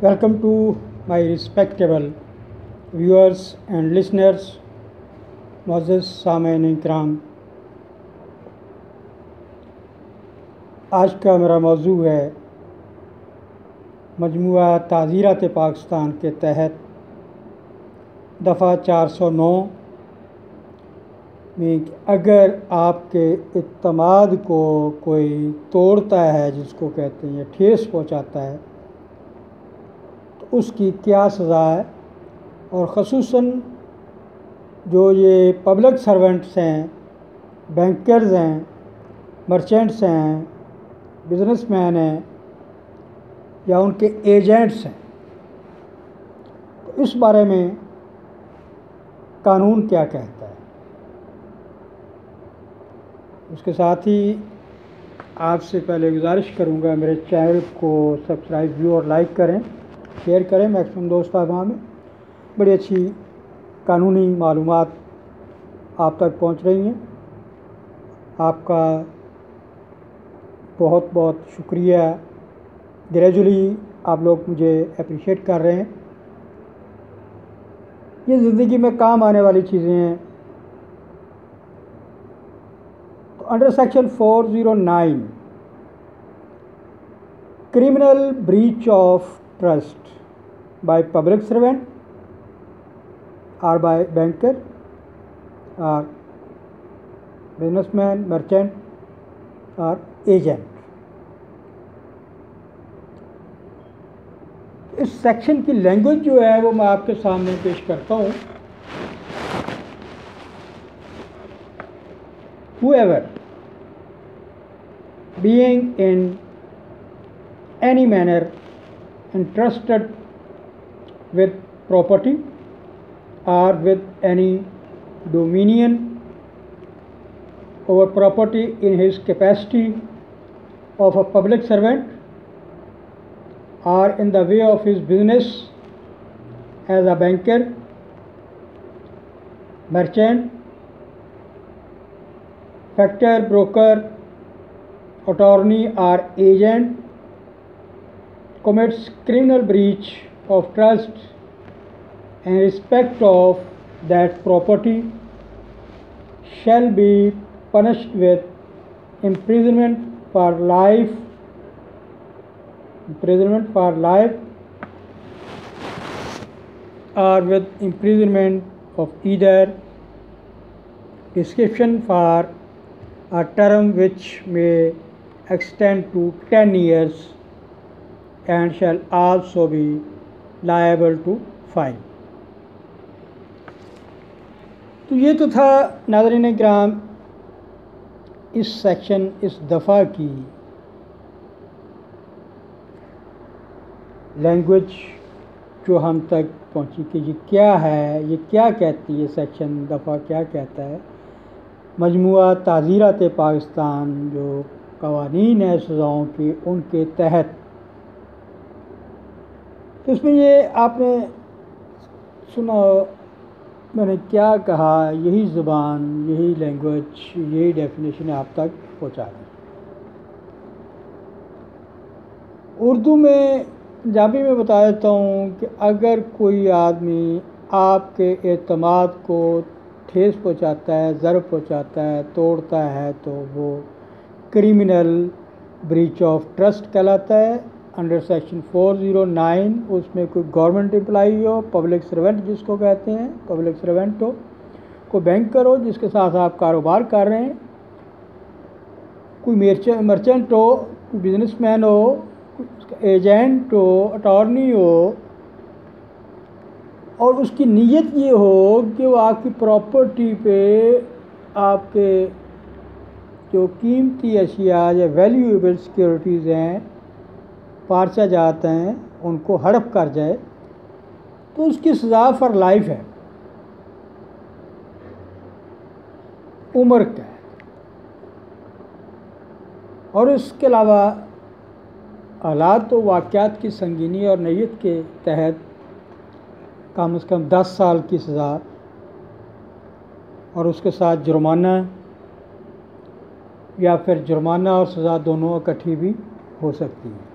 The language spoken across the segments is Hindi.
Welcome to my respectable viewers and listeners, मोअज़्ज़ज़ सामईन इकराम। आज का मेरा मौजू है मजमुआ ताज़ीरात पाकिस्तान के तहत दफ़ा 409 में अगर आपके इत्तमाद को कोई तोड़ता है, जिसको कहते हैं, ठेस पहुंचाता है, तो उसकी क्या सज़ा है। और ख़ुसूसन जो ये पब्लिक सर्वेंट्स हैं, बैंकर्स हैं, मर्चेंट्स हैं, बिजनेसमैन हैं या उनके एजेंट्स हैं, तो इस बारे में कानून क्या कहता है। उसके साथ ही आपसे पहले गुजारिश करूंगा, मेरे चैनल को सब्सक्राइब व्यू और लाइक करें, शेयर करें मैक्सिमम दोस्त अहबाब में। बड़ी अच्छी कानूनी मालूमात आप तक पहुंच रही हैं। आपका बहुत बहुत शुक्रिया। ग्रेजुअली आप लोग मुझे अप्रिशिएट कर रहे हैं। ये ज़िंदगी में काम आने वाली चीज़ें हैं। तो under section 409 criminal breach of trust by public servant or by banker or businessman, merchant or agent। इस सेक्शन की लैंग्वेज जो है वो मैं आपके सामने पेश करता हूँ। Whoever being in any manner entrusted with property or with any dominion over property in his capacity of a public servant or in the way of his business as a banker, merchant, factor, broker, attorney or agent commits criminal breach of trust in respect of that property shall be punished with imprisonment for life or with imprisonment of either prescription for a term which may extend to 10 years and shall also be liable to fine. तो ये तो था नाज़रीन इकराम इस सेक्शन, इस दफ़ा की लैंग्वेज जो हम तक पहुंची कि ये क्या है, ये क्या कहती है, सेक्शन दफ़ा क्या कहता है। मजमुआ ताज़ीरात पाकिस्तान जो कवानीन है सज़ाओं के, उनके तहत तो इसमें ये आपने सुना, मैंने क्या कहा, यही ज़ुबान, यही लैंग्वेज, यही डेफिनेशन आप तक पहुंचा दी। उर्दू में, पंजाबी में बता देता हूँ कि अगर कोई आदमी आपके एतमाद को ठेस पहुंचाता है, ज़र्ब पहुंचाता है, तोड़ता है, तो वो क्रिमिनल ब्रीच ऑफ ट्रस्ट कहलाता है। अंडर सेक्शन 409 उसमें कोई गवर्नमेंट एम्प्लॉई हो, पब्लिक सर्वेंट जिसको कहते हैं, पब्लिक सर्वेंट हो, कोई बैंकर हो जिसके साथ आप कारोबार कर रहे हैं, कोई मर्चेंट हो, कोई बिजनेसमैन हो, कोई एजेंट हो, अटॉर्नी हो, और उसकी नीयत ये हो कि वो आपकी प्रॉपर्टी पे आपके जो कीमती अशिया या वैल्यूएबल सिक्योरिटीज़ हैं, पार्चा जाते हैं, उनको हड़प कर जाए, तो उसकी सज़ा फॉर लाइफ है, उम्र कैद। और इसके अलावा हालात तो वाक़यात की संगीनी और नय्यत के तहत कम से कम 10 साल की सज़ा और उसके साथ जुर्माना या फिर जुर्माना और सज़ा दोनों इकट्ठी भी हो सकती है।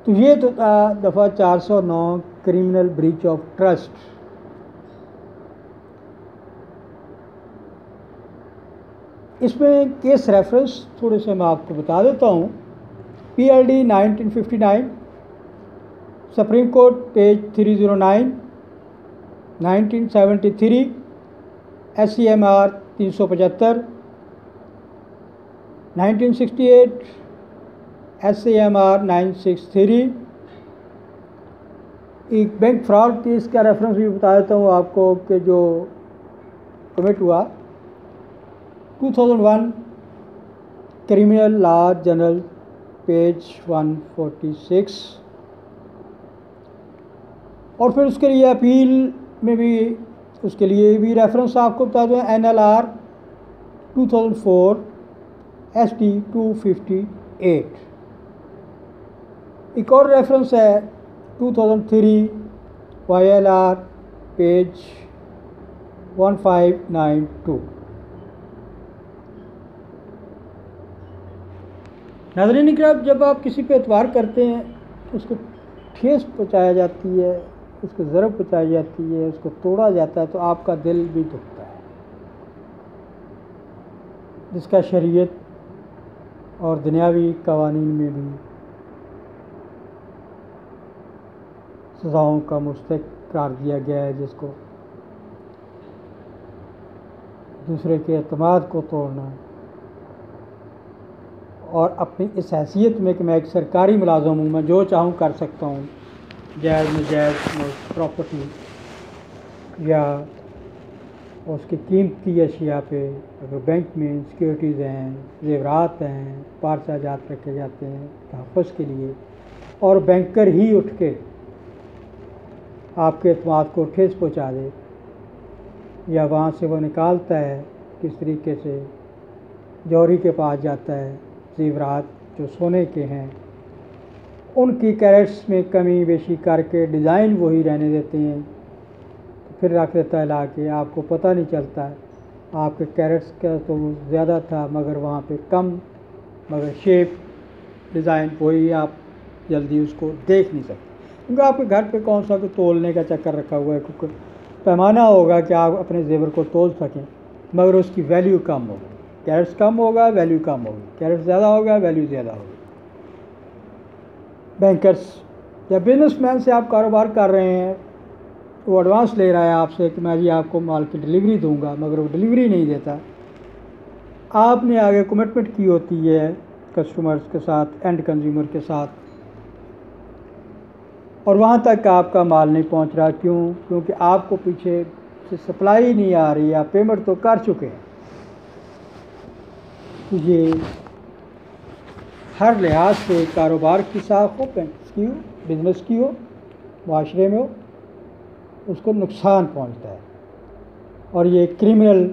तो ये तो था दफ़ा 409 क्रिमिनल ब्रीच ऑफ ट्रस्ट। इसमें केस रेफरेंस थोड़े से मैं आपको बता देता हूँ। PLD 1959, supreme court page 309, 1973, SCMR 375, 1968, SCMR 963। एक बैंक फ्रॉड केस का रेफरेंस भी बता देता हूँ आपको कि जो कमिट हुआ 2001, क्रिमिनल लॉ जनरल पेज 146। और फिर उसके लिए अपील में भी, उसके लिए भी रेफरेंस आपको बता दूँ, NLR 2004 SD 258। एक और रेफरेंस है 2003 YLR पेज 1592। नाज़रीन इकराम, जब आप किसी पे एतबार करते हैं, उसको ठेस पहुँचाया जाती है, उसको ज़रब पहुँचाई जाती है, उसको तोड़ा जाता है, तो आपका दिल भी दुखता है, जिसका शरीयत और दुनियावी कवानीन में भी सज़ाओं का मुस्तहिक़ करार दिया गया है, जिसको दूसरे के एतमाद को तोड़ना और अपनी इस हैसियत में कि मैं एक सरकारी मुलाज़िम हूँ, मैं जो चाहूँ कर सकता हूँ, जायज़ नाजायज़ प्रॉपर्टी या उसकी कीमती अशिया पे, अगर बैंक में सिक्योरिटीज़ हैं, ज़ेवरात हैं, पारचाजात रखे जाते हैं तहफ़्फ़ुज़ के लिए, और बैंकर ही उठ के आपके एतमाद को ठेस पहुँचा दे या वहाँ से वो निकालता है, किस तरीके से जौहरी के पास जाता है, ज़ेवरात जो सोने के हैं उनकी कैरेट्स में कमी बेशी करके डिज़ाइन वही रहने देते हैं, तो फिर रख देता है ला के, आपको पता नहीं चलता है आपके कैरेट्स का तो ज़्यादा था मगर वहाँ पे कम, मगर शेप डिज़ाइन वही, आप जल्दी उसको देख नहीं सकते, क्योंकि आपके घर पे कौन सा तोलने का चक्कर रखा हुआ है, क्योंकि पैमाना होगा कि आप अपने जेवर को तोल सकें, मगर उसकी वैल्यू कम होगी, कैरेट्स कम होगा वैल्यू कम होगी, कैरेट्स ज़्यादा होगा वैल्यू ज़्यादा होगी। बैंकर्स या बिजनेसमैन से आप कारोबार कर रहे हैं, वो एडवांस ले रहा है आपसे कि मैं जी आपको माल की डिलीवरी दूंगा, मगर वो डिलीवरी नहीं देता। आपने आगे कमिटमेंट की होती है कस्टमर्स के साथ, एंड कंज्यूमर के साथ, और वहाँ तक आपका माल नहीं पहुँच रहा। क्यों? क्योंकि आपको पीछे से सप्लाई नहीं आ रही, आप पेमेंट तो कर चुके हैं। तो ये हर लिहाज से कारोबार की साख हो, बैंक्स की हो, बिजनेस की हो, माशरे में हो, उसको नुकसान पहुंचता है, और ये क्रिमिनल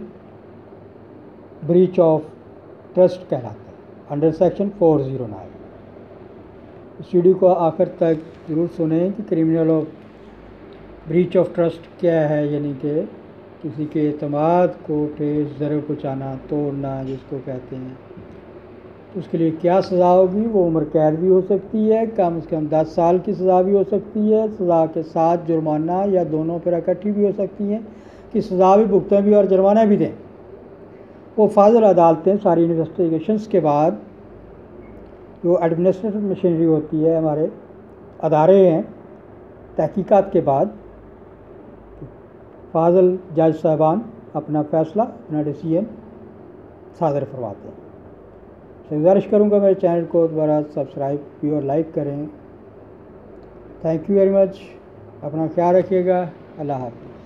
ब्रीच ऑफ ट्रस्ट कहलाता है अंडर सेक्शन 409। इस वीडियो को आखिर तक ज़रूर सुनें कि criminal of breach of trust क्या है, यानी कि किसी के एतमाद को ठेस ज़रूर पहुँचाना, तोड़ना जिसको कहते हैं, तो उसके लिए क्या सज़ा होगी। वो उम्र कैद भी हो सकती है, कम से कम 10 साल की सज़ा भी हो सकती है, सज़ा के साथ जुर्माना या दोनों पर इकट्ठी भी हो सकती हैं कि सज़ा भी भुगतें भी और जुर्माना भी दें। वो फाजिल अदालतें सारी इन्वेस्टिगेशंस के बाद, जो एडमिनिस्ट्रेटिव मशीनरी होती है, हमारे अदारे हैं, तहकीकात के बाद फाजिल जज साहबान अपना फ़ैसला, अपना डिसीजन सादर फरमाते हैं। गुजारिश करूँगा मेरे चैनल को दोबारा सब्सक्राइब भी और लाइक करें। Thank you very much. अपना ख्याल रखिएगा। अल्लाह हाफ़िज़।